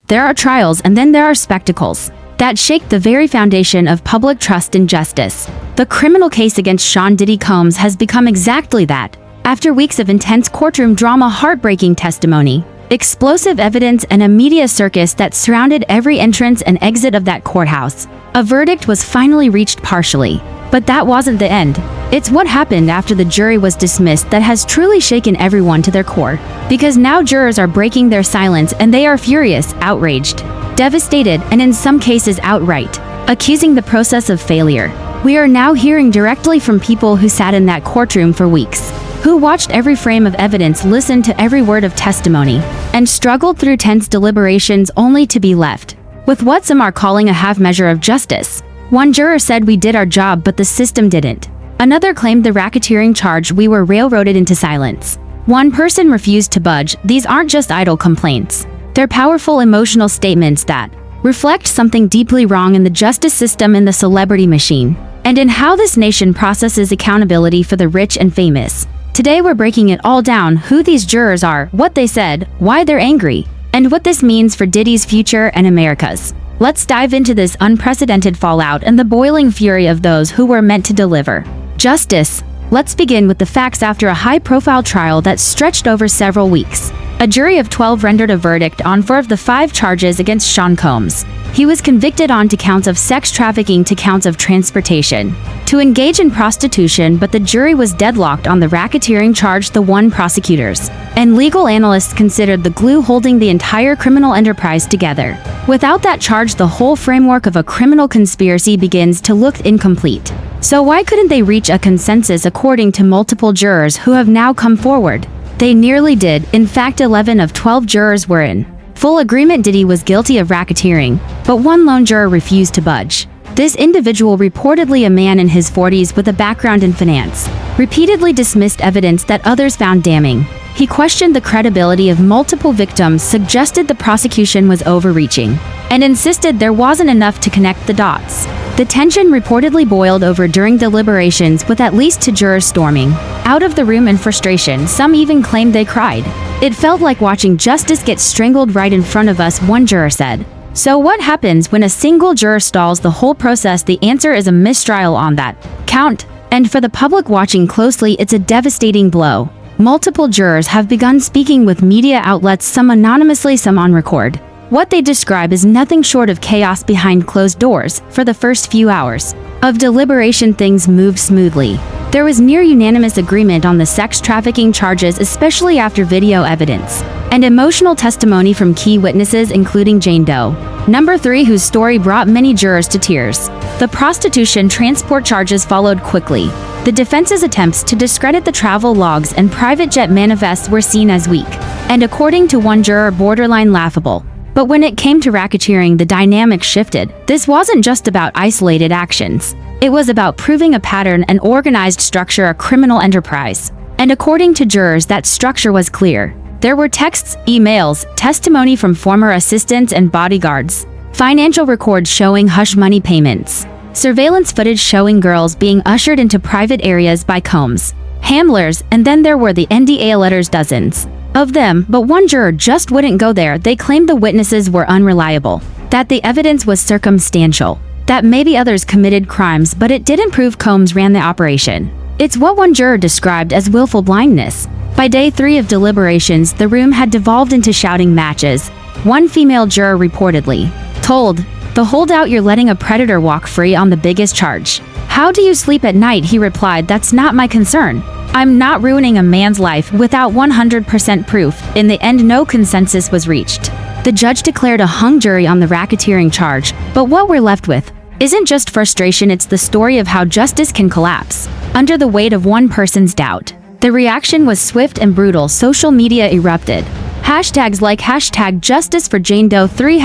There are trials and then there are spectacles that shake the very foundation of public trust in justice. The criminal case against Sean Diddy Combs has become exactly that. After weeks of intense courtroom drama, heartbreaking testimony, explosive evidence, and a media circus that surrounded every entrance and exit of that courthouse, a verdict was finally reached partially. But that wasn't the end. It's what happened after the jury was dismissed that has truly shaken everyone to their core. Because now jurors are breaking their silence and they are furious, outraged, devastated, and in some cases outright accusing the process of failure. We are now hearing directly from people who sat in that courtroom for weeks, who watched every frame of evidence, listened to every word of testimony, and struggled through tense deliberations only to be left with what some are calling a half measure of justice. One juror said, "We did our job, but the system didn't." Another claimed the racketeering charge, "We were railroaded into silence." One person refused to budge. These aren't just idle complaints. They're powerful emotional statements that reflect something deeply wrong in the justice system, in the celebrity machine, and in how this nation processes accountability for the rich and famous. Today we're breaking it all down: who these jurors are, what they said, why they're angry, and what this means for Diddy's future and America's. Let's dive into this unprecedented fallout and the boiling fury of those who were meant to deliver justice. Let's begin with the facts. After a high-profile trial that stretched over several weeks, a jury of 12 rendered a verdict on 4 of the 5 charges against Sean Combs. He was convicted on to counts of sex trafficking, to counts of transportation, to engage in prostitution, but the jury was deadlocked on the racketeering charge, the one prosecutors and legal analysts considered the glue holding the entire criminal enterprise together. Without that charge, the whole framework of a criminal conspiracy begins to look incomplete. So why couldn't they reach a consensus? According to multiple jurors who have now come forward, they nearly did. In fact, 11 of 12 jurors were in full agreement Diddy was guilty of racketeering, but one lone juror refused to budge. This individual, reportedly a man in his 40s with a background in finance, repeatedly dismissed evidence that others found damning. He questioned the credibility of multiple victims, suggested the prosecution was overreaching, and insisted there wasn't enough to connect the dots. The tension reportedly boiled over during deliberations, with at least 2 jurors storming out of the room in frustration. Some even claimed they cried. "It felt like watching justice get strangled right in front of us," one juror said. So what happens when a single juror stalls the whole process? The answer is a mistrial on that count. And for the public watching closely, it's a devastating blow. Multiple jurors have begun speaking with media outlets, some anonymously, some on record. What they describe is nothing short of chaos behind closed doors. For the first few hours of deliberation, things moved smoothly. There was near unanimous agreement on the sex trafficking charges, especially after video evidence and emotional testimony from key witnesses, including Jane Doe Number 3, whose story brought many jurors to tears. The prostitution transport charges followed quickly. The defense's attempts to discredit the travel logs and private jet manifests were seen as weak, and according to one juror, borderline laughable. But when it came to racketeering, the dynamic shifted. This wasn't just about isolated actions. It was about proving a pattern, an organized structure, a criminal enterprise. And according to jurors, that structure was clear. There were texts, emails, testimony from former assistants and bodyguards, financial records showing hush money payments, surveillance footage showing girls being ushered into private areas by Combs handlers, and then there were the NDA letters, dozens of them. But one juror just wouldn't go there. They claimed the witnesses were unreliable, that the evidence was circumstantial, that maybe others committed crimes, but it didn't prove Combs ran the operation. It's what one juror described as willful blindness. By day 3 of deliberations, the room had devolved into shouting matches. One female juror reportedly told the holdout, "You're letting a predator walk free on the biggest charge. How do you sleep at night?" He replied, "That's not my concern. I'm not ruining a man's life without 100% proof." In the end, no consensus was reached. The judge declared a hung jury on the racketeering charge, but what we're left with isn't just frustration, it's the story of how justice can collapse under the weight of one person's doubt. The reaction was swift and brutal. Social media erupted. Hashtags like #Justice for Jane Doe 3,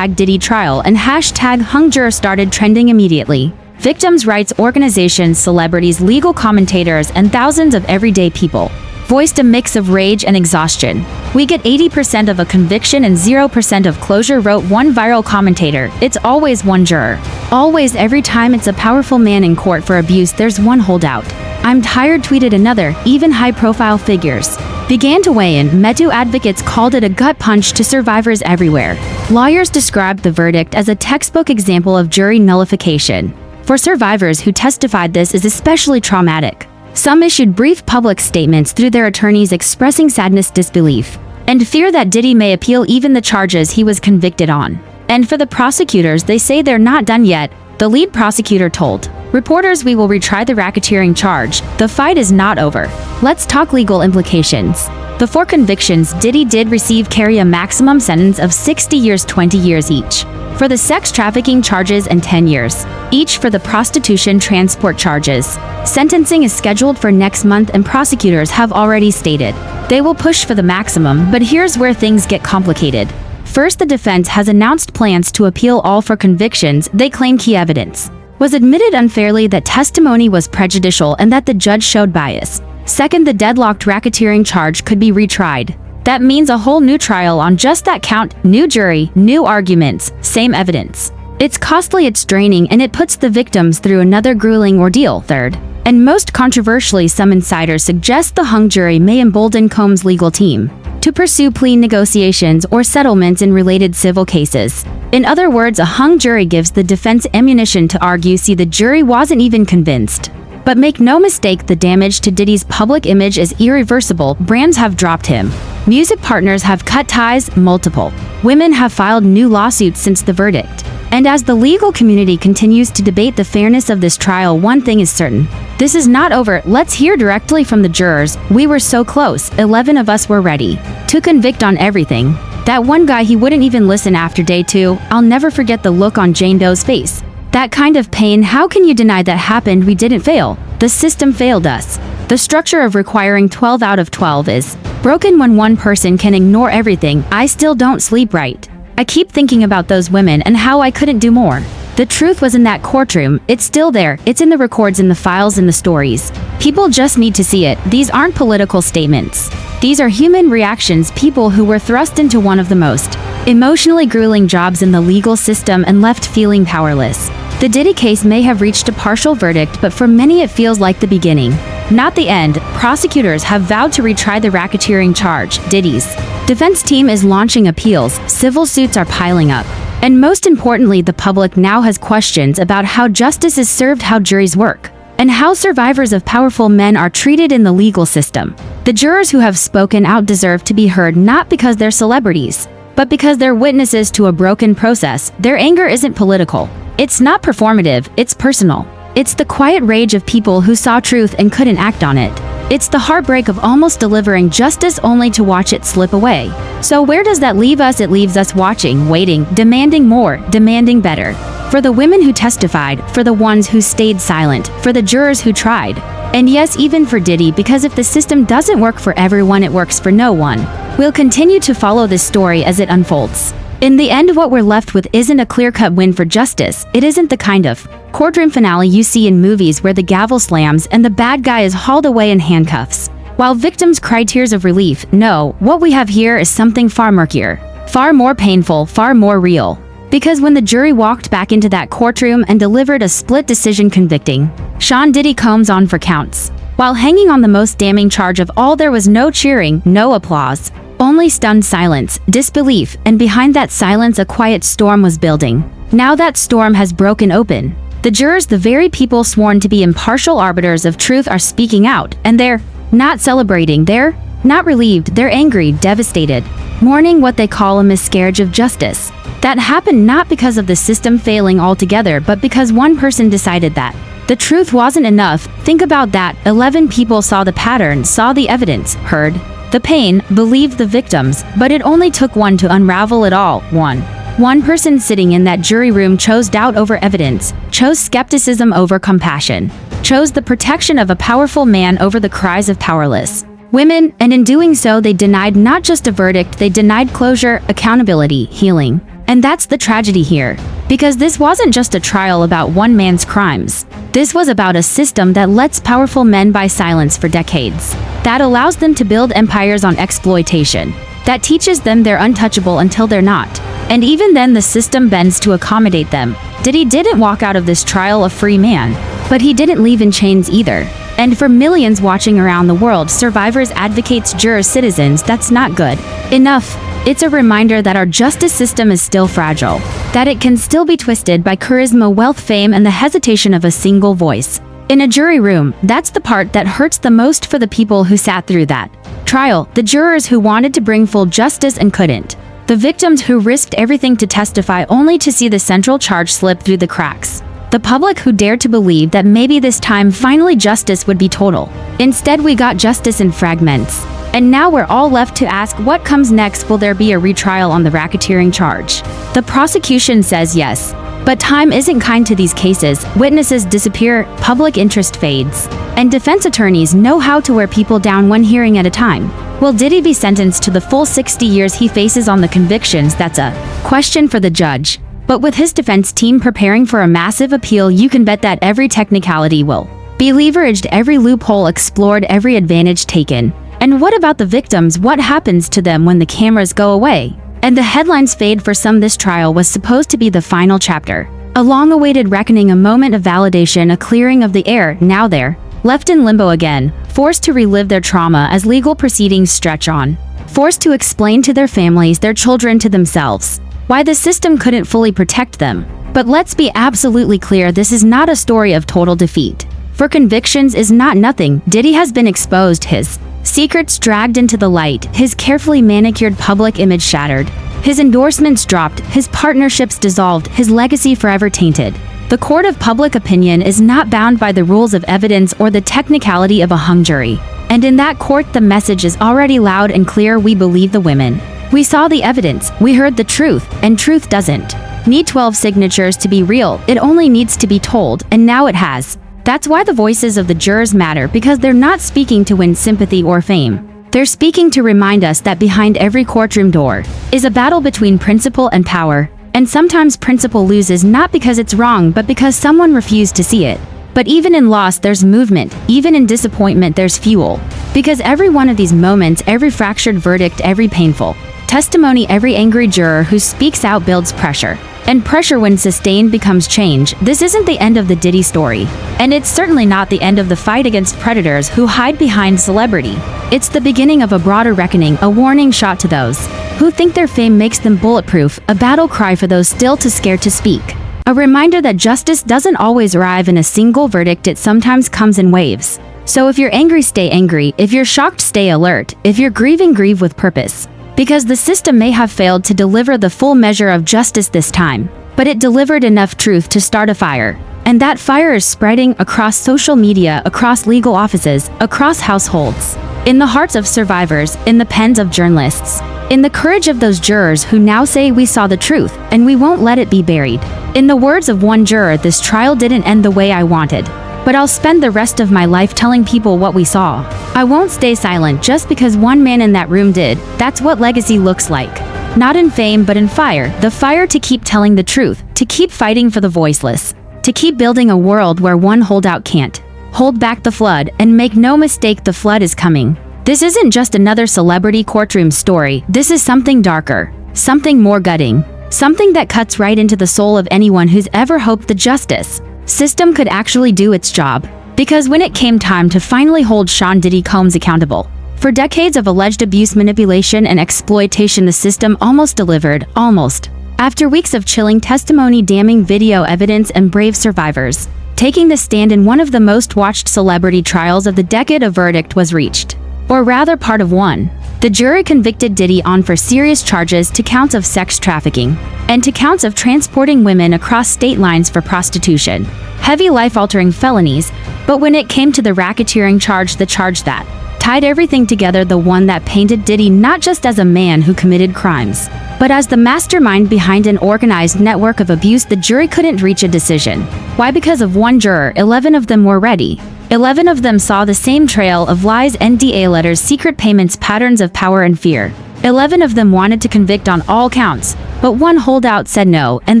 #Diddy Trial, and #Hung Juror started trending immediately. Victims' rights organizations, celebrities, legal commentators, and thousands of everyday people voiced a mix of rage and exhaustion. "We get 80% of a conviction and 0% of closure," wrote one viral commentator. "It's always one juror. Always, every time it's a powerful man in court for abuse, there's one holdout." "I'm tired," tweeted another. Even high-profile figures began to weigh in. Metu advocates called it a gut punch to survivors everywhere. Lawyers described the verdict as a textbook example of jury nullification. For survivors who testified, this is especially traumatic. Some issued brief public statements through their attorneys expressing sadness, disbelief, and fear that Diddy may appeal even the charges he was convicted on. And for the prosecutors, they say they're not done yet. The lead prosecutor told reporters, "We will retry the racketeering charge. The fight is not over. Let's talk legal implications." The 4 convictions Diddy did receive carry a maximum sentence of 60 years, 20 years each for the sex trafficking charges and 10 years each for the prostitution transport charges. Sentencing is scheduled for next month, and prosecutors have already stated they will push for the maximum. But here's where things get complicated. First, the defense has announced plans to appeal all 4 convictions. They claim key evidence was admitted unfairly, that testimony was prejudicial, and that the judge showed bias. Second, the deadlocked racketeering charge could be retried. That means a whole new trial on just that count, new jury, new arguments, same evidence. It's costly, it's draining, and it puts the victims through another grueling ordeal. Third, and most controversially, some insiders suggest the hung jury may embolden Combs' legal team to pursue plea negotiations or settlements in related civil cases. In other words, a hung jury gives the defense ammunition to argue, "See, the jury wasn't even convinced." But make no mistake, the damage to Diddy's public image is irreversible. Brands have dropped him. Music partners have cut ties, multiple women have filed new lawsuits since the verdict. And as the legal community continues to debate the fairness of this trial, one thing is certain: this is not over. Let's hear directly from the jurors. "We were so close. 11 of us were ready to convict on everything. That one guy, he wouldn't even listen after day 2. I'll never forget the look on Jane Doe's face. That kind of pain, how can you deny that happened? We didn't fail. The system failed us." The structure of requiring 12 out of 12 is broken when one person can ignore everything. I still don't sleep right. I keep thinking about those women and how I couldn't do more. The truth was in that courtroom. It's still there. It's in the records, in the files, in the stories. People just need to see it. These aren't political statements. These are human reactions, people who were thrust into one of the most emotionally grueling jobs in the legal system and left feeling powerless. The Diddy case may have reached a partial verdict, but for many it feels like the beginning, not the end. Prosecutors have vowed to retry the racketeering charge. Diddy's defense team is launching appeals. Civil suits are piling up. And most importantly, the public now has questions about how justice is served, how juries work, and how survivors of powerful men are treated in the legal system. The jurors who have spoken out deserve to be heard, not because they're celebrities, but because they're witnesses to a broken process. Their anger isn't political. It's not performative, it's personal. It's the quiet rage of people who saw truth and couldn't act on it. It's the heartbreak of almost delivering justice only to watch it slip away. So where does that leave us? It leaves us watching, waiting, demanding more, demanding better. For the women who testified, for the ones who stayed silent, for the jurors who tried. And yes, even for Diddy, because if the system doesn't work for everyone, it works for no one. We'll continue to follow this story as it unfolds. In the end, what we're left with isn't a clear-cut win for justice. It isn't the kind of courtroom finale you see in movies where the gavel slams and the bad guy is hauled away in handcuffs, while victims cry tears of relief. No, what we have here is something far murkier, far more painful, far more real. Because when the jury walked back into that courtroom and delivered a split decision convicting Sean Diddy Combs on 4 counts, while hanging on the most damning charge of all, there was no cheering, no applause. Only stunned silence, disbelief, and behind that silence a quiet storm was building. Now that storm has broken open. The jurors, the very people sworn to be impartial arbiters of truth, are speaking out, and they're not celebrating, they're not relieved, they're angry, devastated, mourning what they call a miscarriage of justice. That happened not because of the system failing altogether, but because one person decided that the truth wasn't enough. Think about that. 11 people saw the pattern, saw the evidence, heard the pain, believed the victims, but it only took one to unravel it all. One person sitting in that jury room chose doubt over evidence, chose skepticism over compassion, chose the protection of a powerful man over the cries of powerless women, and in doing so they denied not just a verdict, they denied closure, accountability, healing. And that's the tragedy here. Because this wasn't just a trial about one man's crimes. This was about a system that lets powerful men buy silence for decades, that allows them to build empires on exploitation, that teaches them they're untouchable until they're not. And even then the system bends to accommodate them. Diddy didn't walk out of this trial a free man, but he didn't leave in chains either. And for millions watching around the world, survivors, advocates, jurors, citizens, that's not good enough. It's a reminder that our justice system is still fragile, that it can still be twisted by charisma, wealth, fame, and the hesitation of a single voice. In a jury room, that's the part that hurts the most for the people who sat through that trial, the jurors who wanted to bring full justice and couldn't, the victims who risked everything to testify only to see the central charge slip through the cracks, the public who dared to believe that maybe this time finally justice would be total. Instead, we got justice in fragments. And now we're all left to ask, what comes next? Will there be a retrial on the racketeering charge? The prosecution says yes. But time isn't kind to these cases. Witnesses disappear, public interest fades, and defense attorneys know how to wear people down one hearing at a time. Will Diddy be sentenced to the full 60 years he faces on the convictions? That's a question for the judge. But with his defense team preparing for a massive appeal, you can bet that every technicality will be leveraged, every loophole explored, every advantage taken. And what about the victims? What happens to them when the cameras go away and the headlines fade? For some, this trial was supposed to be the final chapter, a long-awaited reckoning, a moment of validation, a clearing of the air. Now they're left in limbo again, forced to relive their trauma as legal proceedings stretch on, forced to explain to their families, their children, to themselves, why the system couldn't fully protect them. But let's be absolutely clear, this is not a story of total defeat. For convictions is not nothing. Diddy has been exposed, his secrets dragged into the light, his carefully manicured public image shattered, his endorsements dropped, his partnerships dissolved, his legacy forever tainted. The court of public opinion is not bound by the rules of evidence or the technicality of a hung jury. And in that court, the message is already loud and clear: we believe the women. We saw the evidence, we heard the truth, and truth doesn't need 12 signatures to be real. It only needs to be told, and now it has. That's why the voices of the jurors matter, because they're not speaking to win sympathy or fame. They're speaking to remind us that behind every courtroom door is a battle between principle and power. And sometimes principle loses not because it's wrong, but because someone refused to see it. But even in loss, there's movement. Even in disappointment, there's fuel. Because every one of these moments, every fractured verdict, every painful testimony, every angry juror who speaks out builds pressure. And pressure, when sustained, becomes change. This isn't the end of the Diddy story. And it's certainly not the end of the fight against predators who hide behind celebrity. It's the beginning of a broader reckoning, a warning shot to those who think their fame makes them bulletproof, a battle cry for those still too scared to speak. A reminder that justice doesn't always arrive in a single verdict, it sometimes comes in waves. So if you're angry, stay angry. If you're shocked, stay alert. If you're grieving, grieve with purpose. Because the system may have failed to deliver the full measure of justice this time, but it delivered enough truth to start a fire. And that fire is spreading across social media, across legal offices, across households, in the hearts of survivors, in the pens of journalists, in the courage of those jurors who now say, we saw the truth, and we won't let it be buried. In the words of one juror, this trial didn't end the way I wanted, but I'll spend the rest of my life telling people what we saw. I won't stay silent just because one man in that room did. That's what legacy looks like. Not in fame, but in fire. The fire to keep telling the truth, to keep fighting for the voiceless, to keep building a world where one holdout can't hold back the flood. And make no mistake, the flood is coming. This isn't just another celebrity courtroom story. This is something darker, something more gutting, something that cuts right into the soul of anyone who's ever hoped the justice system could actually do its job. Because when it came time to finally hold Sean Diddy Combs accountable for decades of alleged abuse, manipulation, and exploitation, the system almost delivered, almost. After weeks of chilling testimony, damning video evidence, and brave survivors taking the stand in one of the most watched celebrity trials of the decade, a verdict was reached. Or rather, part of one. The jury convicted Diddy on for serious charges to counts of sex trafficking and to counts of transporting women across state lines for prostitution. Heavy life-altering felonies, but when it came to the racketeering charge, the charge that tied everything together, the one that painted Diddy not just as a man who committed crimes, but as the mastermind behind an organized network of abuse, the jury couldn't reach a decision. Why? Because of one juror. 11 of them were ready. 11 of them saw the same trail of lies, NDA letters, secret payments, patterns of power and fear. 11 of them wanted to convict on all counts, but one holdout said no, and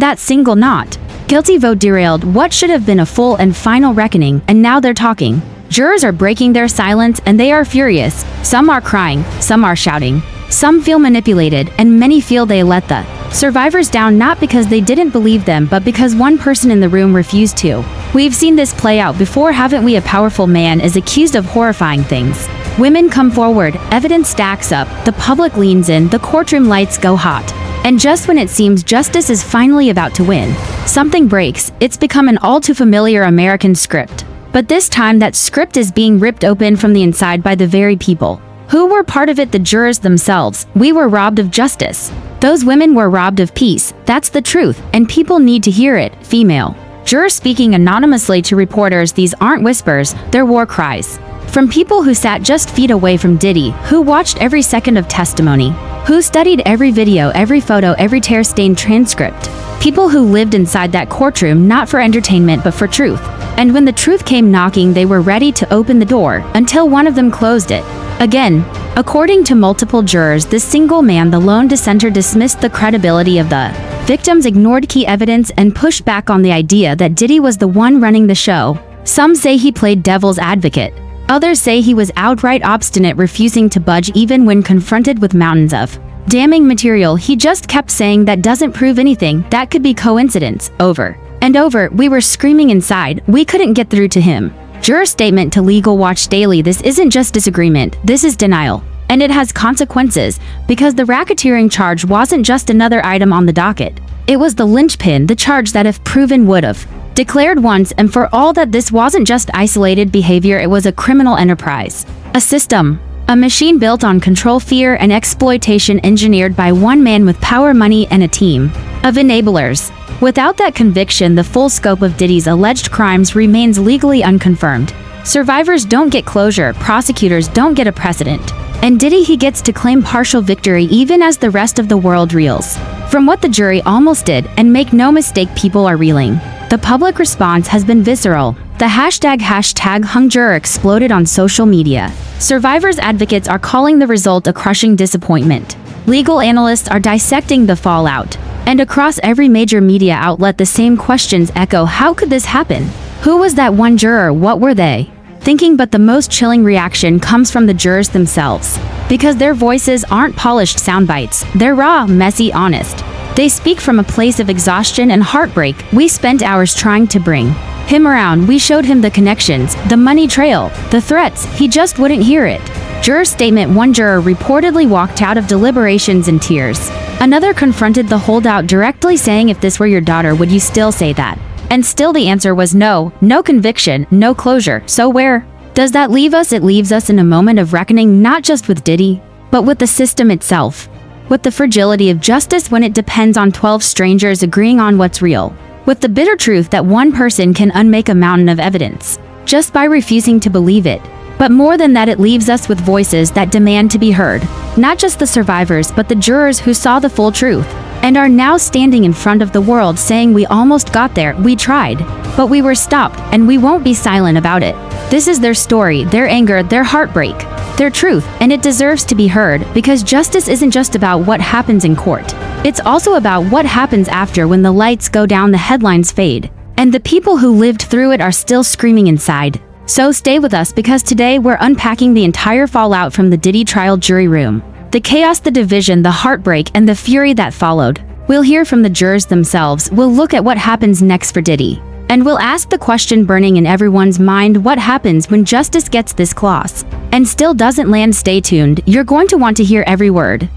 that single not guilty vote derailed what should have been a full and final reckoning, and now they're talking. Jurors are breaking their silence, and they are furious. Some are crying, some are shouting. Some feel manipulated, and many feel they let the survivors down, not because they didn't believe them, but because one person in the room refused to. We've seen this play out before, haven't we? A powerful man is accused of horrifying things. Women come forward, evidence stacks up, the public leans in, the courtroom lights go hot. And just when it seems justice is finally about to win, something breaks. It's become an all too familiar American script. But this time that script is being ripped open from the inside by the very people who were part of it, the jurors themselves. We were robbed of justice. Those women were robbed of peace. That's the truth, and people need to hear it. Female juror speaking anonymously to reporters. These aren't whispers, they're war cries. From people who sat just feet away from Diddy, who watched every second of testimony, who studied every video, every photo, every tear-stained transcript. People who lived inside that courtroom not for entertainment but for truth. And when the truth came knocking, they were ready to open the door, until one of them closed it. Again, according to multiple jurors, this single man, the lone dissenter, dismissed the credibility of the victims, ignored key evidence, and pushed back on the idea that Diddy was the one running the show. Some say he played devil's advocate. Others say he was outright obstinate, refusing to budge even when confronted with mountains of damning material. He just kept saying that doesn't prove anything, that could be coincidence. Over and over, we were screaming inside, we couldn't get through to him. Juror statement to Legal Watch Daily: this isn't just disagreement, this is denial. And it has consequences, because the racketeering charge wasn't just another item on the docket. It was the linchpin, the charge that, if proven, would have declared once and for all that this wasn't just isolated behavior, it was a criminal enterprise. A system. A machine built on control, fear, and exploitation, engineered by one man with power, money, and a team of enablers. Without that conviction, the full scope of Diddy's alleged crimes remains legally unconfirmed. Survivors don't get closure, prosecutors don't get a precedent. And Diddy, he gets to claim partial victory even as the rest of the world reels from what the jury almost did. And make no mistake, people are reeling. The public response has been visceral. The hashtag hung juror exploded on social media. Survivors' advocates are calling the result a crushing disappointment. Legal analysts are dissecting the fallout. And across every major media outlet, the same questions echo. How could this happen? Who was that one juror? What were they thinking? But the most chilling reaction comes from the jurors themselves. Because their voices aren't polished sound bites. They're raw, messy, honest. They speak from a place of exhaustion and heartbreak. We spent hours trying to bring him around. We showed him the connections, the money trail, the threats. He just wouldn't hear it. Juror statement: one juror reportedly walked out of deliberations in tears. Another confronted the holdout directly, saying, if this were your daughter, would you still say that? And still the answer was no. No conviction, no closure. So where does that leave us? It leaves us in a moment of reckoning, not just with Diddy, but with the system itself. With the fragility of justice when it depends on 12 strangers agreeing on what's real. With the bitter truth that one person can unmake a mountain of evidence just by refusing to believe it. But more than that, it leaves us with voices that demand to be heard. Not just the survivors, but the jurors who saw the full truth and are now standing in front of the world saying, we almost got there, we tried, but we were stopped, and we won't be silent about it. This is their story, their anger, their heartbreak, their truth, and it deserves to be heard, because justice isn't just about what happens in court. It's also about what happens after, when the lights go down, the headlines fade, and the people who lived through it are still screaming inside. So stay with us, because today we're unpacking the entire fallout from the Diddy trial jury room. The chaos, the division, the heartbreak, and the fury that followed. We'll hear from the jurors themselves, we'll look at what happens next for Diddy, and we'll ask the question burning in everyone's mind: what happens when justice gets this close and still doesn't land? Stay tuned, you're going to want to hear every word.